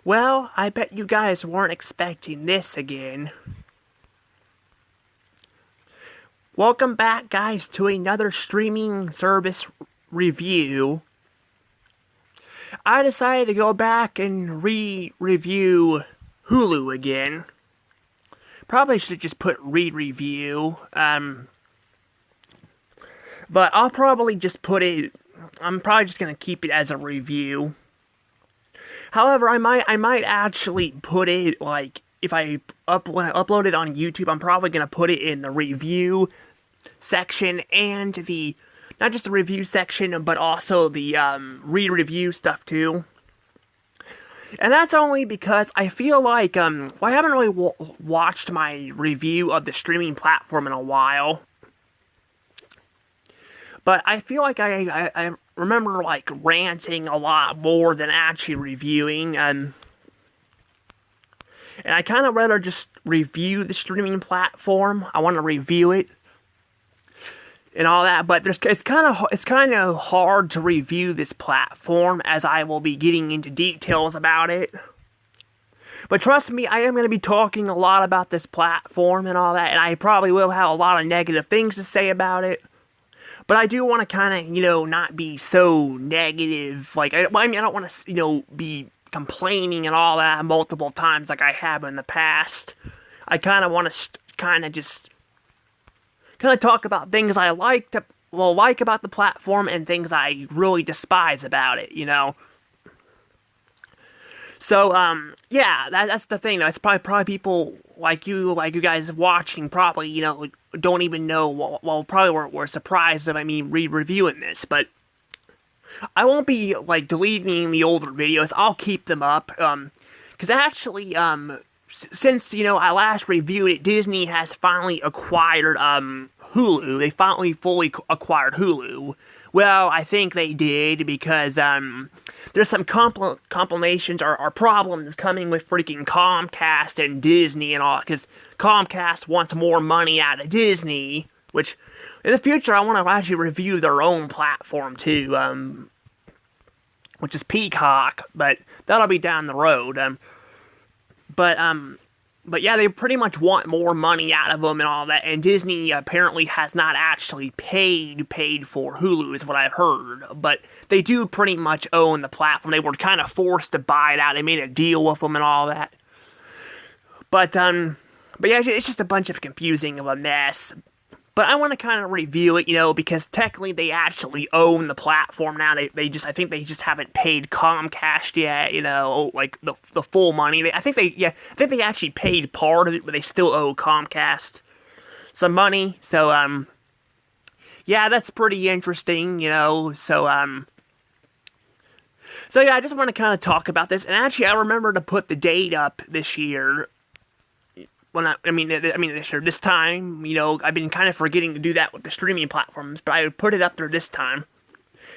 Well, I bet you guys weren't expecting this again. Welcome back, guys, to another streaming service review. I decided to go back and review Hulu again. Probably should just put re-review, but I'll probably just put it, I'm probably just going to keep it as a review. However, I might actually put it, like, if when I upload it on YouTube, I'm probably going to put it in the review section and not just the review section, but also the re-review stuff too. And that's only because I feel like, I haven't really watched my review of the streaming platform in a while. But I feel like I remember, like, ranting a lot more than actually reviewing, and I kind of rather just review the streaming platform. I want to review it and all that, but it's kind of hard to review this platform, as I will be getting into details about it. But trust me, I am going to be talking a lot about this platform and all that, and I probably will have a lot of negative things to say about it. But I do want to kind of, not be so negative. Like, I don't want to, be complaining and all that multiple times like I have in the past. I kind of want to just talk about things I like about the platform and things I really despise about it, So, yeah, that's the thing, though. It's probably people like you guys watching probably, don't even know, probably were surprised of me re-reviewing this, but I won't be, deleting the older videos. I'll keep them up, because actually, since, I last reviewed it, Disney has finally acquired, Hulu. They finally fully acquired Hulu. Well, I think they did, because, there's some complications or problems coming with freaking Comcast and Disney and all, because Comcast wants more money out of Disney, which, in the future, I want to actually review their own platform, too, which is Peacock, but that'll be down the road, But yeah, they pretty much want more money out of them and all that, and Disney apparently has not actually paid for Hulu, is what I've heard, but they do pretty much own the platform. They were kind of forced to buy it out. They made a deal with them and all that. But yeah, it's just a bunch of confusing of a mess. But I want to kind of review it, because technically they actually own the platform now. I think they just haven't paid Comcast yet, like the full money. I think they actually paid part of it, but they still owe Comcast some money. So, yeah, that's pretty interesting, So yeah, I just want to kind of talk about this. And actually, I remember to put the date up this year. This time, I've been kind of forgetting to do that with the streaming platforms, but I put it up there this time.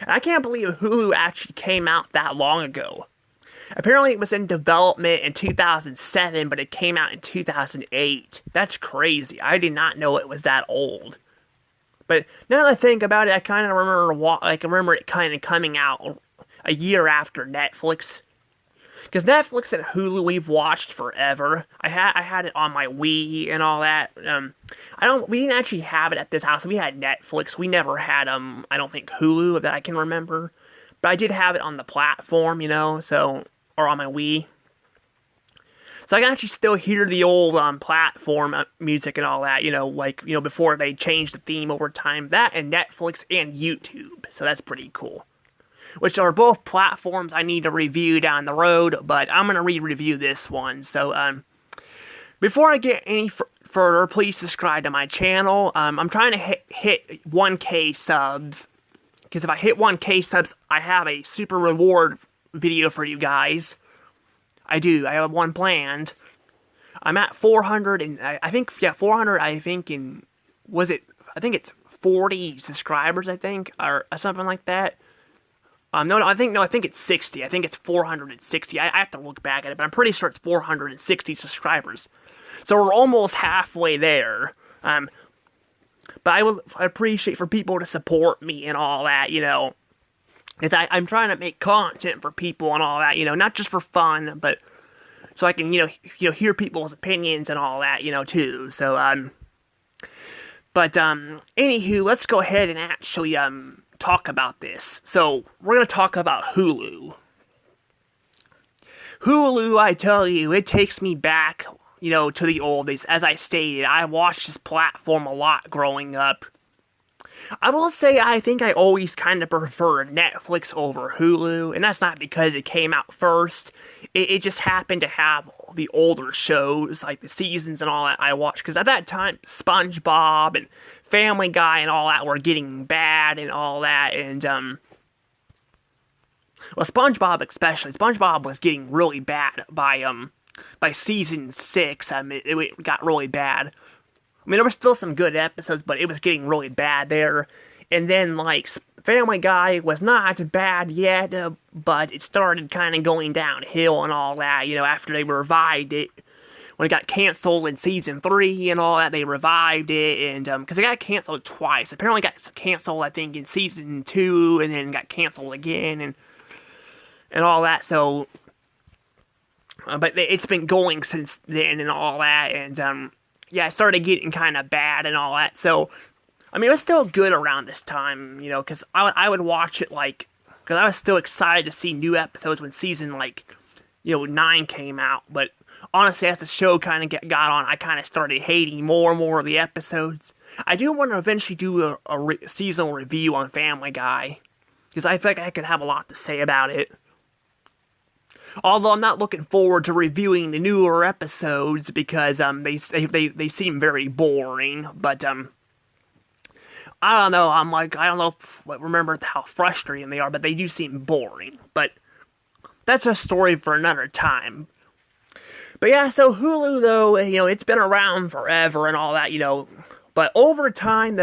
And I can't believe Hulu actually came out that long ago. Apparently it was in development in 2007, but it came out in 2008. That's crazy. I did not know it was that old. But now that I think about it, I kind of remember it kind of coming out a year after Netflix. Because Netflix and Hulu we've watched forever. I had it on my Wii and all that. We didn't actually have it at this house. We had Netflix. We never had I don't think Hulu that I can remember. But I did have it on the platform, or on my Wii. So I can actually still hear the old platform music and all that, before they changed the theme over time. That and Netflix and YouTube. So that's pretty cool. Which are both platforms I need to review down the road, but I'm going to re-review this one. So, before I get any further, please subscribe to my channel. I'm trying to hit 1K subs, because if I hit 1K subs, I have a super reward video for you guys. I do. I have one planned. I'm at 400, and I think, 400, I think it's 40 subscribers, or something like that. I think it's 60. I think it's 460. I have to look back at it, but I'm pretty sure it's 460 subscribers. So we're almost halfway there. But I appreciate for people to support me and all that, Because I'm trying to make content for people and all that, not just for fun, but so I can, hear people's opinions and all that, too. So, anywho, let's go ahead and actually, talk about this. So, we're gonna talk about Hulu. Hulu, I tell you, it takes me back, to the old days. As I stated, I watched this platform a lot growing up. I will say I think I always kind of preferred Netflix over Hulu, and that's not because it came out first. It just happened to have the older shows, like the seasons and all that I watched, because at that time, SpongeBob and Family Guy and all that were getting bad and all that, and, well, SpongeBob especially. SpongeBob was getting really bad by season 6. It got really bad. I mean, there were still some good episodes, but it was getting really bad there. And then, like, Family Guy was not bad yet, but it started kind of going downhill and all that, after they revived it. When it got canceled in season 3 and all that, they revived it, and, because it got canceled twice. Apparently it got canceled, I think, in season 2, and then got canceled again, and all that, so, but it's been going since then and all that, and, yeah, it started getting kind of bad and all that, so, I mean, it was still good around this time, because I would watch it, like, because I was still excited to see new episodes when season, 9 came out, but honestly, as the show kind of got on, I kind of started hating more and more of the episodes. I do want to eventually do a seasonal review on Family Guy, because I feel like I could have a lot to say about it. Although I'm not looking forward to reviewing the newer episodes because they seem very boring. But I don't know. I don't know remember how frustrating they are, but they do seem boring. But that's a story for another time. But yeah, so Hulu though, it's been around forever and all that, But over time,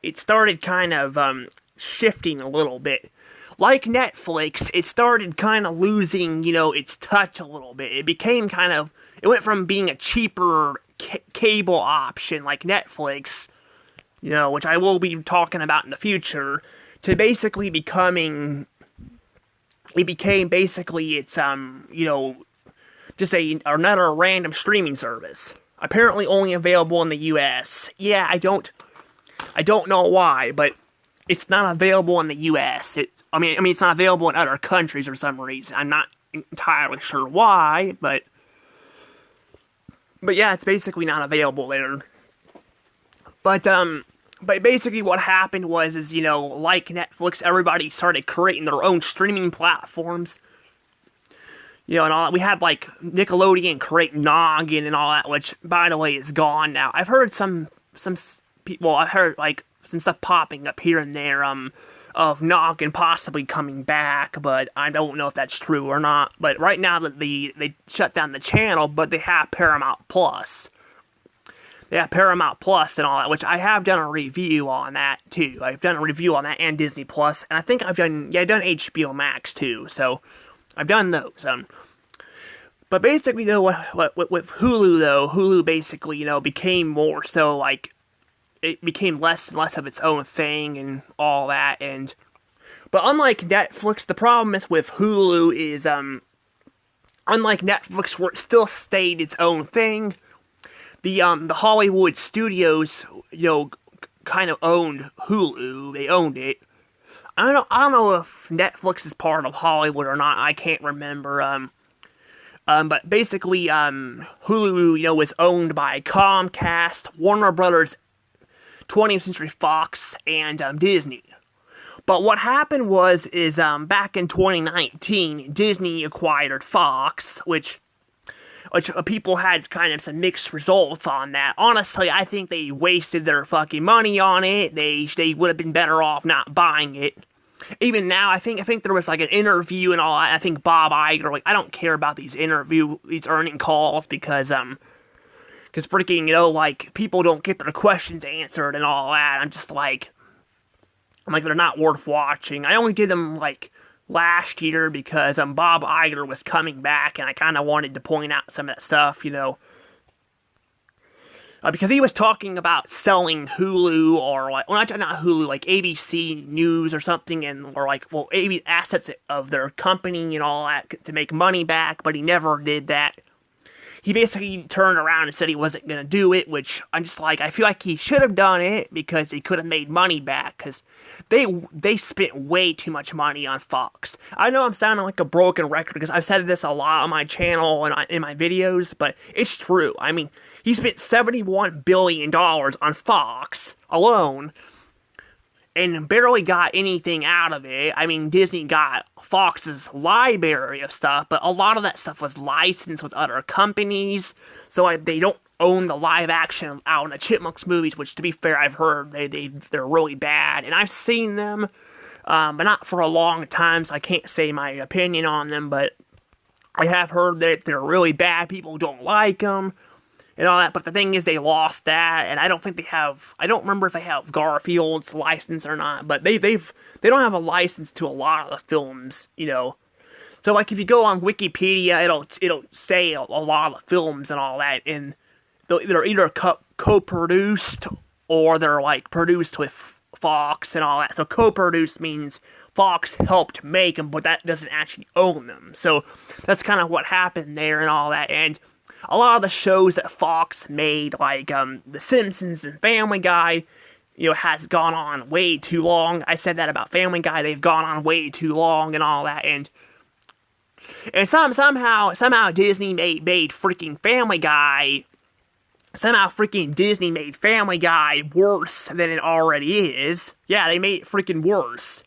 it started kind of shifting a little bit. Like Netflix, it started kind of losing, its touch a little bit. It became it went from being a cheaper cable option like Netflix, which I will be talking about in the future, to basically it became basically it's, just another random streaming service. Apparently only available in the US. Yeah, I don't know why, but it's not available in the US. It's not available in other countries for some reason. I'm not entirely sure why, but yeah, it's basically not available there. But basically what happened was, like Netflix, everybody started creating their own streaming platforms. And all that. We had, like, Nickelodeon create Noggin and all that, which, by the way, is gone now. I've heard some people, some stuff popping up here and there, of Noggin possibly coming back, but I don't know if that's true or not. But right now, they shut down the channel, but they have Paramount Plus. They have Paramount Plus and all that, which I have done a review on that, too. I've done a review on that and Disney Plus, and I think I've done HBO Max, too, so I've done those. But basically, though, with Hulu, though, Hulu basically, became more so, like, it became less and less of its own thing and all that, but unlike Netflix, the problem is with Hulu is, unlike Netflix, where it still stayed its own thing, the Hollywood studios, kind of owned Hulu. They owned it. I don't know if Netflix is part of Hollywood or not. I can't remember. But basically, Hulu, was owned by Comcast, Warner Brothers, 20th Century Fox, and Disney. But what happened was back in 2019, Disney acquired Fox, which people had kind of some mixed results on that. Honestly, I think they wasted their fucking money on it. They would have been better off not buying it. Even now, I think there was like an interview and all that. I think Bob Iger, I don't care about these earning calls because freaking, people don't get their questions answered and all that. I'm they're not worth watching. I only did them, last year because, Bob Iger was coming back and I kind of wanted to point out some of that stuff, because he was talking about selling Hulu or like, well, not Hulu, like ABC News or something, and or like, well, assets of their company and all that to make money back, but he never did that. He basically turned around and said he wasn't gonna do it, which I'm just like, I feel like he should have done it because he could have made money back, because they spent way too much money on Fox. I know I'm sounding like a broken record because I've said this a lot on my channel and in my videos, but it's true. I mean, he spent $71 billion on Fox alone and barely got anything out of it. I mean, Disney got Fox's library of stuff, but a lot of that stuff was licensed with other companies, so they don't own the live action out in the Chipmunks movies, which, to be fair, I've heard they're really bad, and I've seen them, but not for a long time, so I can't say my opinion on them, but I have heard that they're really bad, people don't like them, and all that, but the thing is, they lost that, and I don't remember if they have Garfield's license or not, but they don't have a license to a lot of the films, you know. So, like, if you go on Wikipedia, it'll say a lot of the films and all that, and they're either co-produced, or they're, like, produced with Fox and all that. So, co-produced means Fox helped make them, but that doesn't actually own them. So, that's kind of what happened there and all that, and a lot of the shows that Fox made, like The Simpsons and Family Guy, you know, has gone on way too long. I said that about Family Guy, they've gone on way too long and all that, and somehow Disney made freaking Family Guy, Disney made Family Guy worse than it already is. Yeah, they made it freaking worse.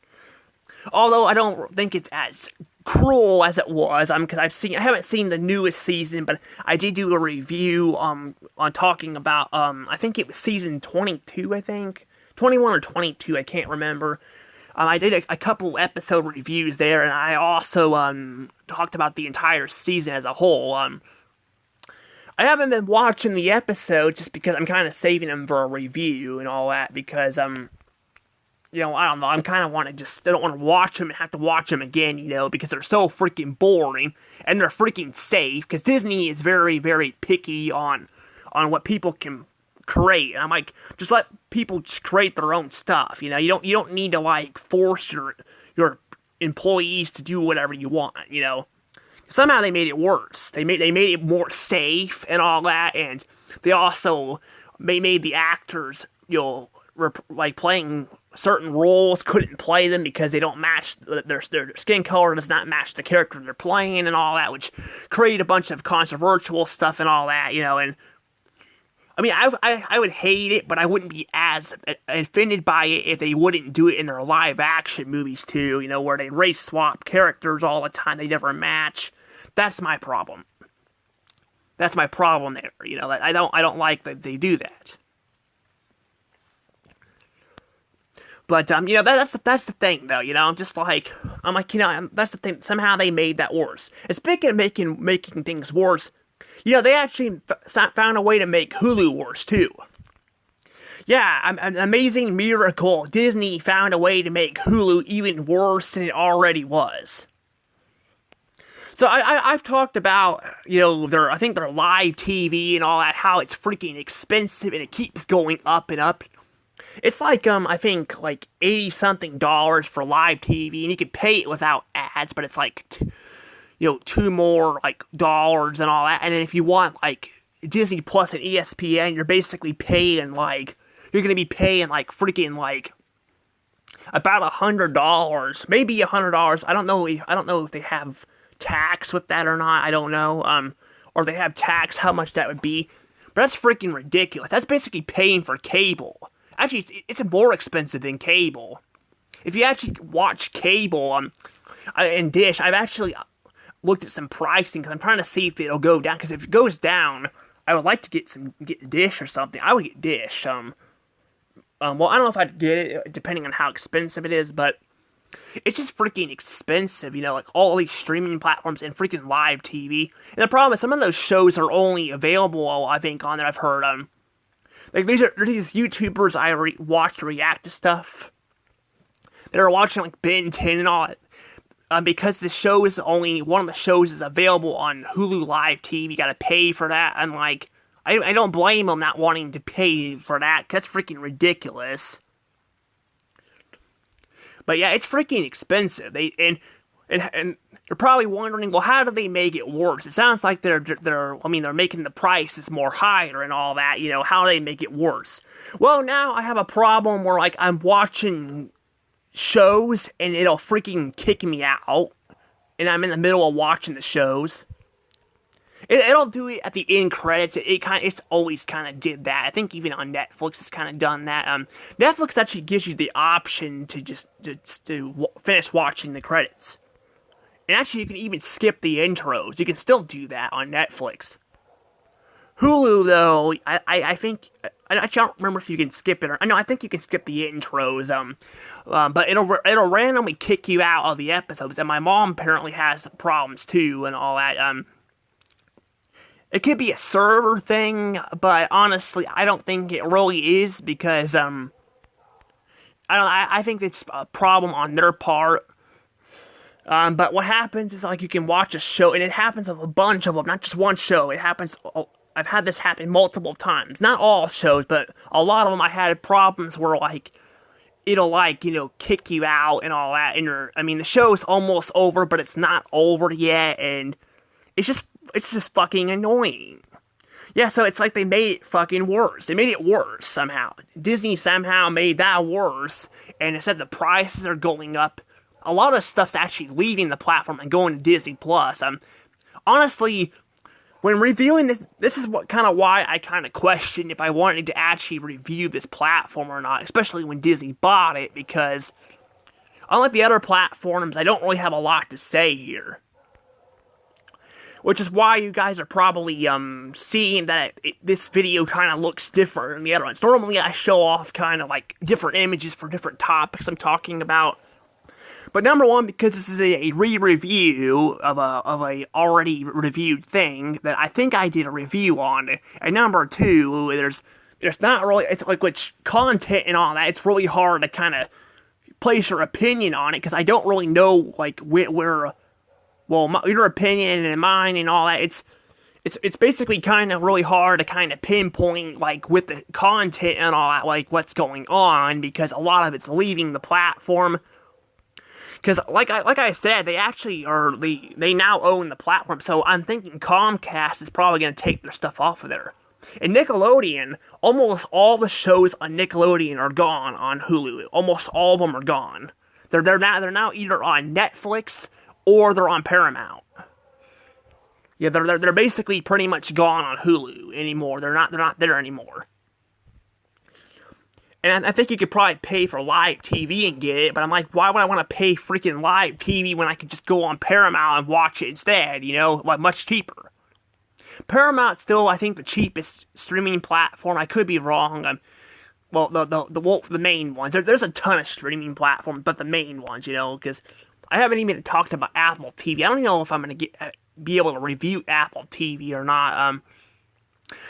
Although I don't think it's as cruel as it was, because I haven't seen the newest season, but I did do a review on talking about I think it was season 22, I think 21 or 22, I can't remember. I did a couple episode reviews there, and I also talked about the entire season as a whole. I haven't been watching the episodes just because I'm kind of saving them for a review and all that, because you know, I don't know, I don't want to watch them and have to watch them again, you know, because they're so freaking boring, and they're freaking safe, because Disney is very, very picky on what people can create, and I'm like, just let people just create their own stuff, you know, you don't need to, like, force your employees to do whatever you want, you know. Somehow they made it worse. They made it more safe and all that, and they also made the actors, you know, like, playing certain roles, couldn't play them because they don't match, their skin color does not match the character they're playing and all that, which created a bunch of controversial stuff and all that, you know. And I mean, I would hate it, but I wouldn't be as offended by it if they wouldn't do it in their live action movies too, you know, where they race swap characters all the time, they never match. That's my problem. That's my problem there, you know. I don't like that they do that. But, you know, that's the thing, though, you know, I'm like, you know, that's the thing, somehow they made that worse. And speaking of making things worse, you know, they actually found a way to make Hulu worse, too. Yeah, an amazing miracle, Disney found a way to make Hulu even worse than it already was. So I've talked about, you know, I think their live TV and all that, how it's freaking expensive and it keeps going up and up. It's like, I think, like, $80-something for live TV, and you can pay it without ads, but it's like, you know, $2 more, like, dollars and all that, and then if you want, like, Disney Plus and ESPN, you're basically paying, like, you're gonna be paying, like, freaking, like, about $100, maybe $100, I don't know if they have tax with that or not, I don't know, or they have tax, how much that would be, but that's freaking ridiculous. That's basically paying for cable. Actually, it's more expensive than cable. If you actually watch cable and Dish, I've actually looked at some pricing because I'm trying to see if it'll go down. Because if it goes down, I would like to get Dish or something. I would get Dish. Well, I don't know if I'd get it depending on how expensive it is, but it's just freaking expensive. You know, like all these streaming platforms and freaking live TV. And the problem is some of those shows are only available, I think, on there. I've heard like, these YouTubers I watch react to stuff. They're watching, like, Ben 10 and all that. Because the show is only, one of the shows is available on Hulu Live TV, you gotta pay for that. And, like, I don't blame them not wanting to pay for that, 'cause that's freaking ridiculous. But yeah, it's freaking expensive. And you're probably wondering, well, how do they make it worse? It sounds like they're making the prices more higher and all that. How do they make it worse? Well, now I have a problem where like I'm watching shows and it'll freaking kick me out, and I'm in the middle of watching the shows. It'll do it at the end credits. It's always kind of did that. I think even on Netflix it's kind of done that. Netflix actually gives you the option to finish watching the credits, and actually you can even skip the intros. You can still do that on Netflix. Hulu though, I think I don't remember if you can skip it or no. I think you can skip the intros. But it'll randomly kick you out of the episodes, and my mom apparently has problems too and all that. It could be a server thing, but honestly, I don't think it really is, because I think it's a problem on their part. But what happens is, like, you can watch a show, and it happens with a bunch of them, not just one show. It happens. I've had this happen multiple times. Not all shows, but a lot of them. I had problems where like it'll kick you out and all that. And the show's almost over, but it's not over yet, and it's just fucking annoying. Yeah, so it's like they made it fucking worse. They made it worse somehow. Disney somehow made that worse, and instead the prices are going up. A lot of stuff's actually leaving the platform and going to Disney Plus. Honestly, when reviewing this is why I kind of questioned if I wanted to actually review this platform or not, especially when Disney bought it, because unlike the other platforms, I don't really have a lot to say here. Which is why you guys are probably seeing that this video kind of looks different than the other ones. Normally I show off kind of like different images for different topics I'm talking about. But number one, because this is a re-review of a already reviewed thing that I think I did a review on. And number two, there's not really, it's like which content and all that, it's really hard to kind of place your opinion on it, because I don't really know like where your opinion and mine and all that, it's basically kind of really hard to kind of pinpoint, like, with the content and all that, like, what's going on, because a lot of it's leaving the platform. Because, like I said, they actually they now own the platform, so I'm thinking Comcast is probably going to take their stuff off of there. And Nickelodeon, almost all the shows on Nickelodeon are gone on Hulu. Almost all of them are gone. They're now either on Netflix or they're on Paramount. Yeah, they're basically pretty much gone on Hulu anymore. They're not there anymore. And I think you could probably pay for live TV and get it, but I'm like, why would I want to pay freaking live TV when I could just go on Paramount and watch it instead, like much cheaper. Paramount's still, I think, the cheapest streaming platform. I could be wrong. The main ones. There's a ton of streaming platforms, but the main ones, because I haven't even talked about Apple TV. I don't know if I'm going to be able to review Apple TV or not.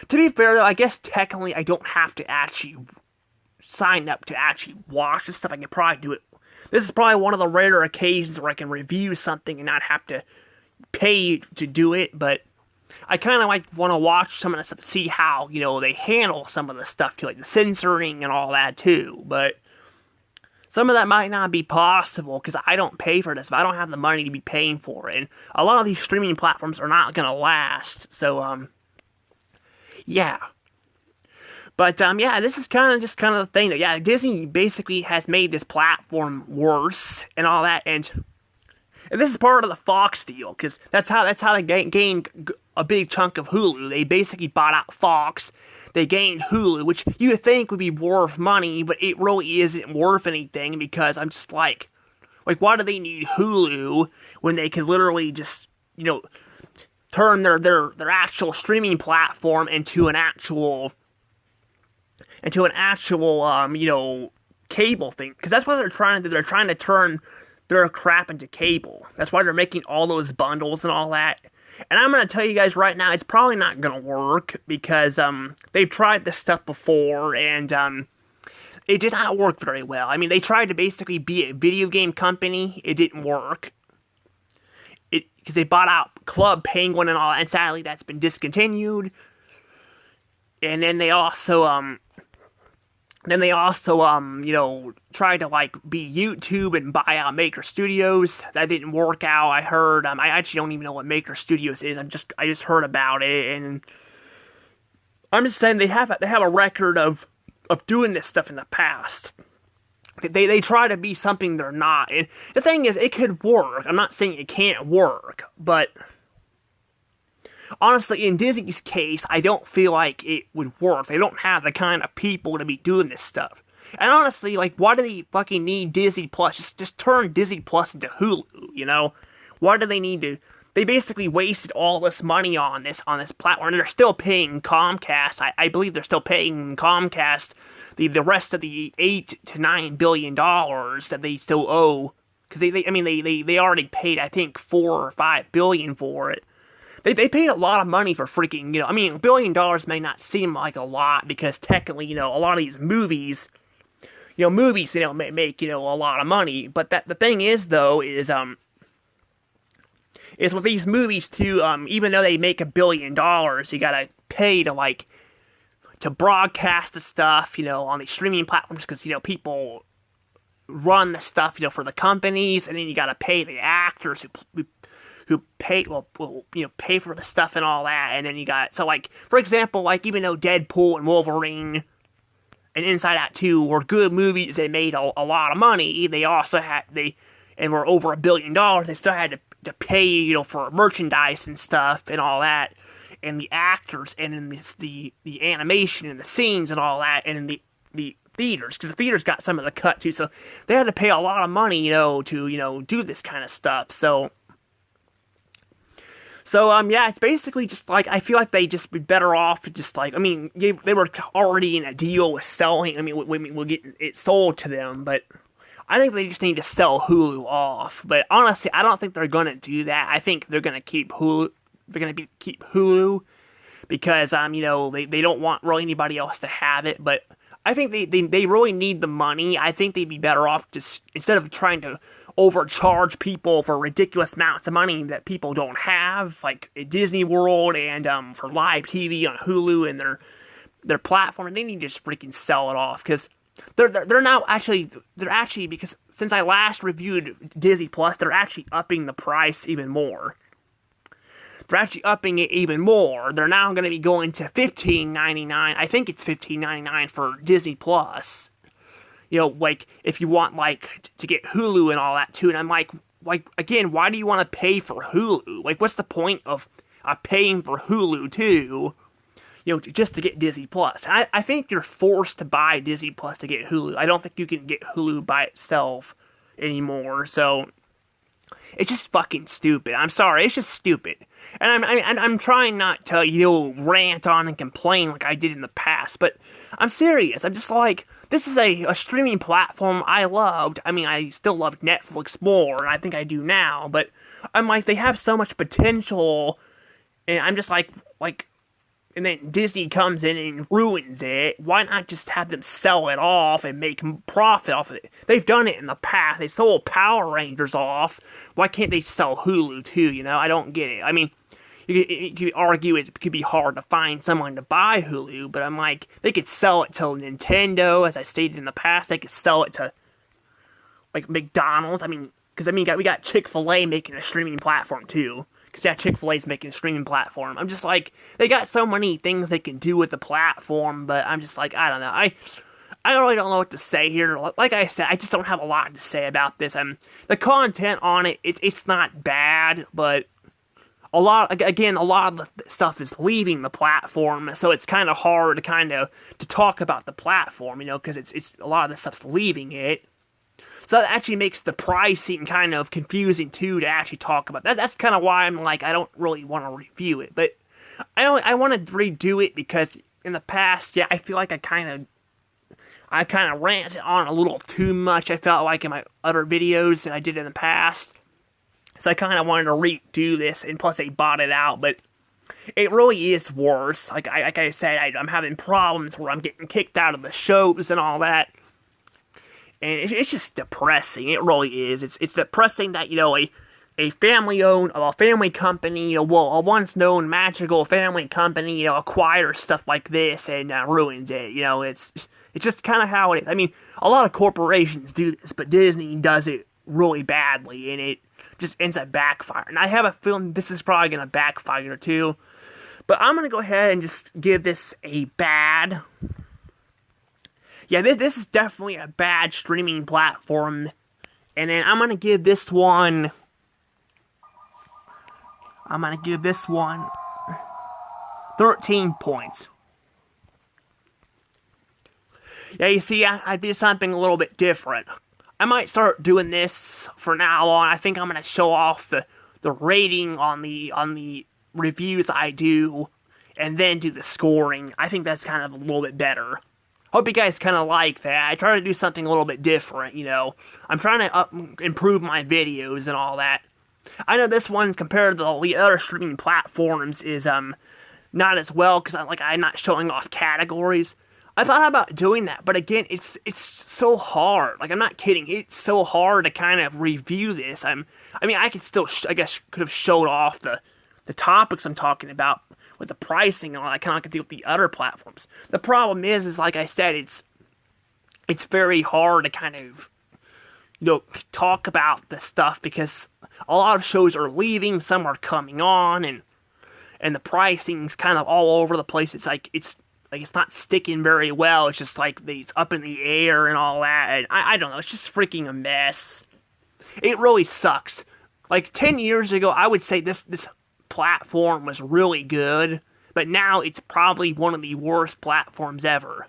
To be fair, though, I guess technically I don't have to actually sign up to actually watch this stuff. I can probably do it. This is probably one of the rarer occasions where I can review something and not have to pay to do it, but I kind of want to watch some of the stuff to see how, they handle some of the stuff too, like the censoring and all that too, but some of that might not be possible because I don't pay for this, but I don't have the money to be paying for it, and a lot of these streaming platforms are not going to last, so, yeah. But, yeah, this is kind of the thing that, yeah, Disney basically has made this platform worse and all that, and this is part of the Fox deal, because that's how they gained a big chunk of Hulu. They basically bought out Fox, they gained Hulu, which you would think would be worth money, but it really isn't worth anything, because I'm just like, why do they need Hulu when they could literally just, turn their actual streaming platform into an actual cable thing, because that's what they're trying to do. They're trying to turn their crap into cable. That's why they're making all those bundles and all that. And I'm going to tell you guys right now, it's probably not going to work, because they've tried this stuff before, and it did not work very well. I mean, they tried to basically be a video game company. It didn't work. Because they bought out Club Penguin and all that, and sadly that's been discontinued. And then they also tried to, like, be YouTube and buy out Maker Studios. That didn't work out, I heard. I actually don't even know what Maker Studios is. I just heard about it, and I'm just saying they have a record of doing this stuff in the past. They try to be something they're not. And the thing is, it could work. I'm not saying it can't work, but honestly, in Disney's case, I don't feel like it would work. They don't have the kind of people to be doing this stuff. And honestly, like, why do they fucking need Disney Plus? Just turn Disney Plus into Hulu, you know? Why do they need to? They basically wasted all this money on this platform. And they're still paying Comcast. I believe they're still paying Comcast the rest of the $8 to $9 billion that they still owe. Because they already paid, I think, $4 or $5 billion for it. They paid a lot of money for freaking, $1 billion may not seem like a lot, because technically, a lot of these movies, make, a lot of money. But the thing is, though, is with these movies, too, even though they make $1 billion, you gotta pay to broadcast the stuff, on these streaming platforms, because, people run the stuff, for the companies, and then you gotta pay the actors who pay pay for the stuff and all that, and then you got, so, like, for example, like, even though Deadpool and Wolverine and Inside Out 2 were good movies, they made a lot of money, they also and were over $1 billion, they still had to pay, for merchandise and stuff and all that, and the actors, and then the animation and the scenes and all that, and then the theaters, because the theaters got some of the cut too, so they had to pay a lot of money, to, do this kind of stuff, So, yeah, it's basically just, like, I feel like they just be better off just, like, they were already in a deal with selling, we'll get it sold to them, but I think they just need to sell Hulu off. But honestly, I don't think they're gonna do that. I think they're gonna keep Hulu, because, they don't want really anybody else to have it, but I think they really need the money. I think they'd be better off just, instead of trying to overcharge people for ridiculous amounts of money that people don't have, like at Disney World and for live TV on Hulu and their platform. They need to just freaking sell it off, because they're actually because since I last reviewed Disney Plus, they're actually upping the price even more. They're actually upping it even more. They're now going to be going to $15.99. I think it's $15.99 for Disney Plus. Like, if you want, like, to get Hulu and all that, too. And I'm like, again, why do you want to pay for Hulu? Like, what's the point of paying for Hulu, too, just to get Disney Plus? I think you're forced to buy Disney Plus to get Hulu. I don't think you can get Hulu by itself anymore, so it's just fucking stupid. I'm sorry, it's just stupid. And I'm trying not to, rant on and complain like I did in the past, but I'm serious. I'm just like, this is a streaming platform I loved. I still love Netflix more, and I think I do now, but I'm like, they have so much potential, and I'm just like, and then Disney comes in and ruins it. Why not just have them sell it off and make profit off of it? They've done it in the past. They sold Power Rangers off. Why can't they sell Hulu too, I don't get it. You could argue it could be hard to find someone to buy Hulu, but I'm like, they could sell it to Nintendo, as I stated in the past. They could sell it to, like, McDonald's. Because we got Chick-fil-A making a streaming platform too. Because, yeah, Chick-fil-A's making a streaming platform. I'm just like, they got so many things they can do with the platform, but I'm just like, I don't know. I really don't know what to say here. Like I said, I just don't have a lot to say about this. The content on it, it's not bad, but a lot of the stuff is leaving the platform, so it's kind of hard to talk about the platform, because it's a lot of the stuff's leaving it. So that actually makes the pricing kind of confusing too to actually talk about. That's kind of why I'm like, I don't really want to review it, but I want to redo it, because in the past, yeah, I feel like I kind of ranted on a little too much. I felt like in my other videos that I did in the past. So I kind of wanted to redo this, and plus they bought it out, but it really is worse. Like I said, I'm having problems where I'm getting kicked out of the shows and all that. And it's just depressing. It really is. It's depressing that, a family company, a once known magical family company, acquires stuff like this and ruins it. It's just kind of how it is. I mean, a lot of corporations do this, but Disney does it really badly, and it just ends up backfiring. And I have a feeling this is probably going to backfire too. But I'm going to go ahead and just give this a bad. Yeah, this is definitely a bad streaming platform. And then I'm going to give this one 13 points. Yeah, you see, I did something a little bit different. I might start doing this from now on. I think I'm going to show off the rating on the reviews I do, and then do the scoring. I think that's kind of a little bit better. Hope you guys kind of like that. I try to do something a little bit different, I'm trying to improve my videos and all that. I know this one, compared to the other streaming platforms, is not as well, because I'm not showing off categories. I thought about doing that, but again, it's so hard. I'm not kidding. It's so hard to kind of review this. I could still, I guess, could have showed off the topics I'm talking about with the pricing and all that, kind of like I do with the other platforms. The problem is like I said, it's very hard to kind of, talk about the stuff, because a lot of shows are leaving, some are coming on, and the pricing's kind of all over the place. It's not sticking very well. It's just it's up in the air and all that, and I don't know, it's just freaking a mess. It really sucks. 10 years ago, I would say this platform was really good, but now it's probably one of the worst platforms ever.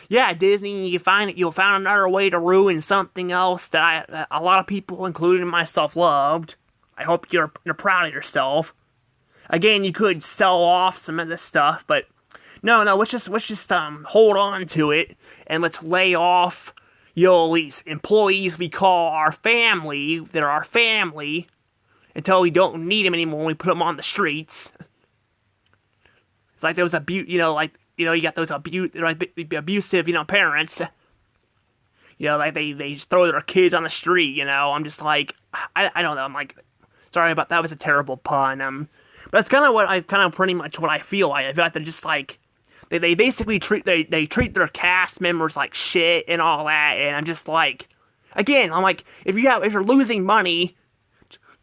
Yeah, Disney, you'll find another way to ruin something else that a lot of people, including myself, loved. I hope you're proud of yourself. Again, you could sell off some of this stuff, but no, let's just hold on to it, and let's lay off these employees we call our family, that are our family, until we don't need them anymore. We put them on the streets. It's like there was you got those abusive, parents. They just throw their kids on the street. I'm just I don't know. I'm sorry about that. Was a terrible pun. But that's kind of pretty much what I feel like. I feel like they're just they basically treat their cast members like shit and all that. And I'm just again, if you're losing money,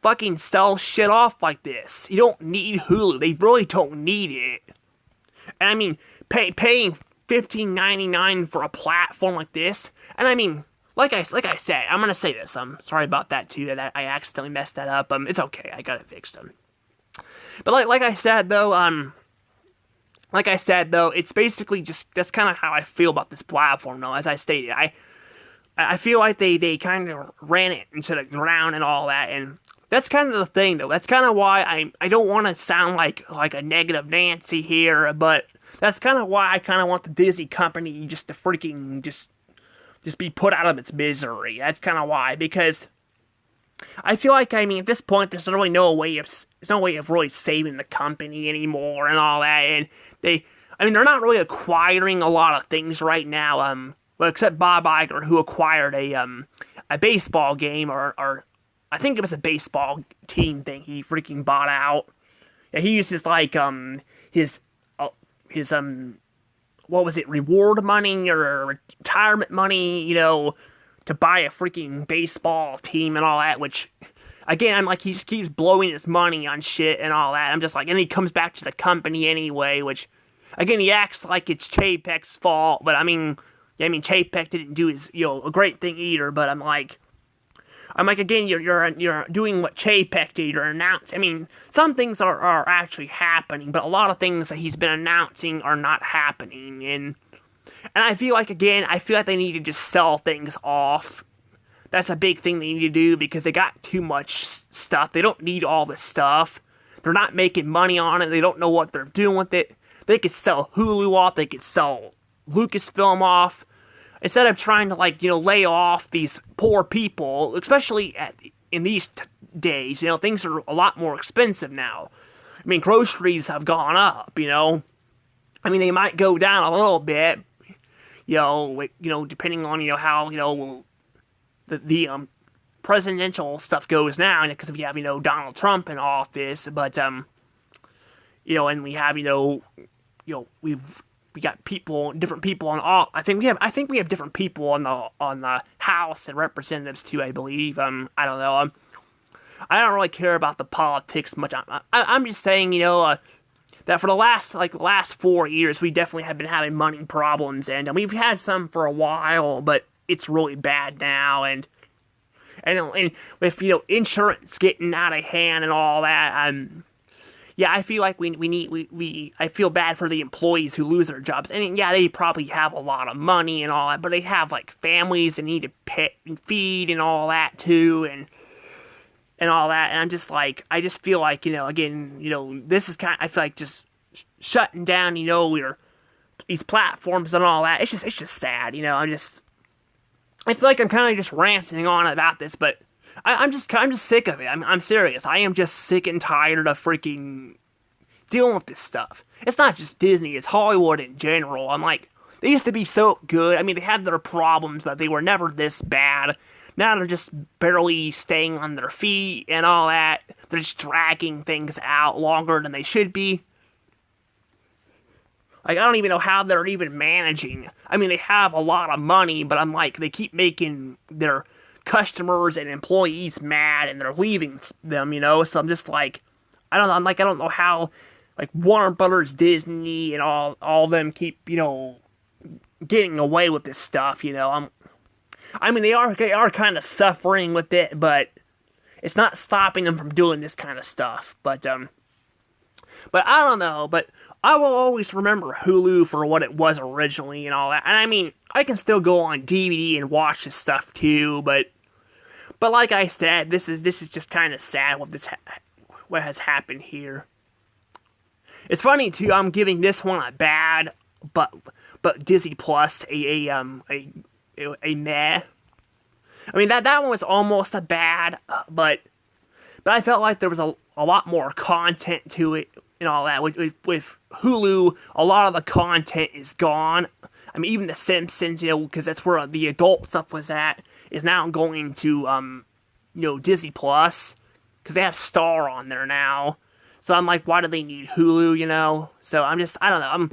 fucking sell shit off like this. You don't need Hulu. They really don't need it. And paying $15.99 for a platform like this, and like I said, I'm gonna say this. I'm sorry about that too. That I accidentally messed that up. It's okay. I got it fixed. But like I said though, it's basically just that's kind of how I feel about this platform. Though, as I stated, I feel like they kind of ran it into the ground and all that, and that's kind of the thing though. That's kind of why I don't want to sound like a negative Nancy here, but that's kind of why I kind of want the Disney company just to freaking just be put out of its misery. That's kind of why, because I feel like at this point there's really no way of really saving the company anymore and all that, and they're not really acquiring a lot of things right now. Well, except Bob Iger, who acquired a baseball game, or I think it was a baseball team thing he freaking bought out. Yeah, he uses his what was it, reward money or retirement money, to buy a freaking baseball team and all that, which, again, he just keeps blowing his money on shit and all that. I'm just and he comes back to the company anyway, which, again, he acts like it's Chapek's fault, but Chapek didn't do his, a great thing either, but again, you're doing what Chapek did, or announce. Some things are actually happening, but a lot of things that he's been announcing are not happening, and I feel like they need to just sell things off. That's a big thing they need to do, because they got too much stuff. They don't need all this stuff. They're not making money on it. They don't know what they're doing with it. They could sell Hulu off. They could sell Lucasfilm off. Instead of trying to, lay off these poor people, especially in these days, things are a lot more expensive now. Groceries have gone up, they might go down a little bit, depending on, how, the presidential stuff goes now, because we have, Donald Trump in office, but, and we have, we got different people on all. I think we have different people on the House and Representatives too. I believe. I don't know. I don't really care about the politics much. I'm just saying, that for the last 4 years, we definitely have been having money problems, and we've had some for a while, but it's really bad now, and with insurance getting out of hand and all that, yeah, I feel like I feel bad for the employees who lose their jobs. And yeah, they probably have a lot of money and all that, but they have like families and need to pet and feed and all that too, and all that. And I'm just like, I just feel like, again, this is I feel like just shutting down, these platforms and all that. It's just sad, I feel like I'm kind of just ranting on about this, but I'm just sick of it. I'm serious. I am just sick and tired of freaking dealing with this stuff. It's not just Disney, it's Hollywood in general. I'm like, they used to be so good. I mean, they had their problems, but they were never this bad. Now they're just barely staying on their feet and all that. They're just dragging things out longer than they should be. Like, I don't even know how they're even managing. I mean, they have a lot of money, but I'm like, they keep making their customers and employees mad, and they're leaving them, so I'm just like, I don't know, I don't know how, like, Warner Brothers, Disney, and all of them keep, getting away with this stuff, I mean, they are kind of suffering with it, but it's not stopping them from doing this kind of stuff, but I don't know, but I will always remember Hulu for what it was originally and all that. And I mean, I can still go on DVD and watch this stuff too, but like I said, this is just kind of sad what has happened here. It's funny too. I'm giving this one a bad, but Disney Plus a meh. I mean that one was almost a bad, but I felt like there was a lot more content to it. And all that. With Hulu, a lot of the content is gone. I mean, even The Simpsons, because that's where the adult stuff was at, is now going to, Disney Plus, because they have Star on there now. So I'm like, why do they need Hulu, So I don't know.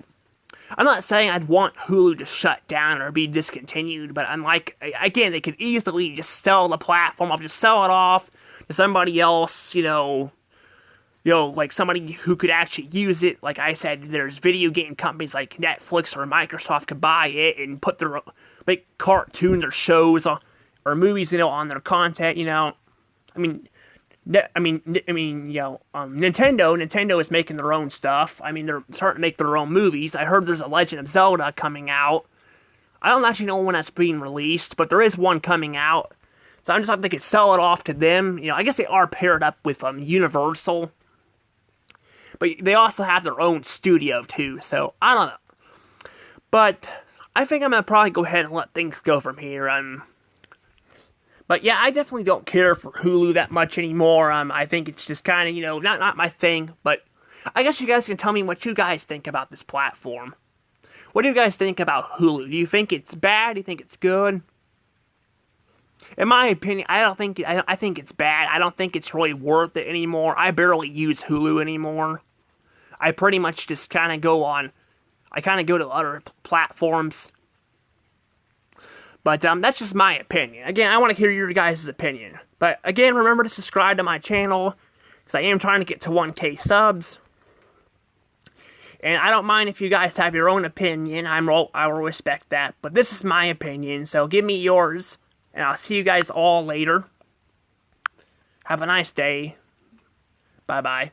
I'm not saying I'd want Hulu to shut down or be discontinued, but I'm like, again, they could easily just sell the platform off, just sell it off to somebody else, like somebody who could actually use it. Like I said, there's video game companies like Netflix or Microsoft could buy it and put make cartoons or shows or movies, on their content. Nintendo is making their own stuff. I mean, they're starting to make their own movies. I heard there's a Legend of Zelda coming out. I don't actually know when that's being released, but there is one coming out. So I'm just like, they could sell it off to them. I guess they are paired up with Universal. But they also have their own studio, too, so I don't know. But I think I'm going to probably go ahead and let things go from here. But yeah, I definitely don't care for Hulu that much anymore. I think it's just kind of, not my thing. But I guess you guys can tell me what you guys think about this platform. What do you guys think about Hulu? Do you think it's bad? Do you think it's good? In my opinion, I think it's bad. I don't think it's really worth it anymore. I barely use Hulu anymore. I pretty much just kind of go to other platforms. But that's just my opinion. Again, I want to hear your guys' opinion. But again, remember to subscribe to my channel, because I am trying to get to 1K subs. And I don't mind if you guys have your own opinion. I will respect that. But this is my opinion, so give me yours. And I'll see you guys all later. Have a nice day. Bye-bye.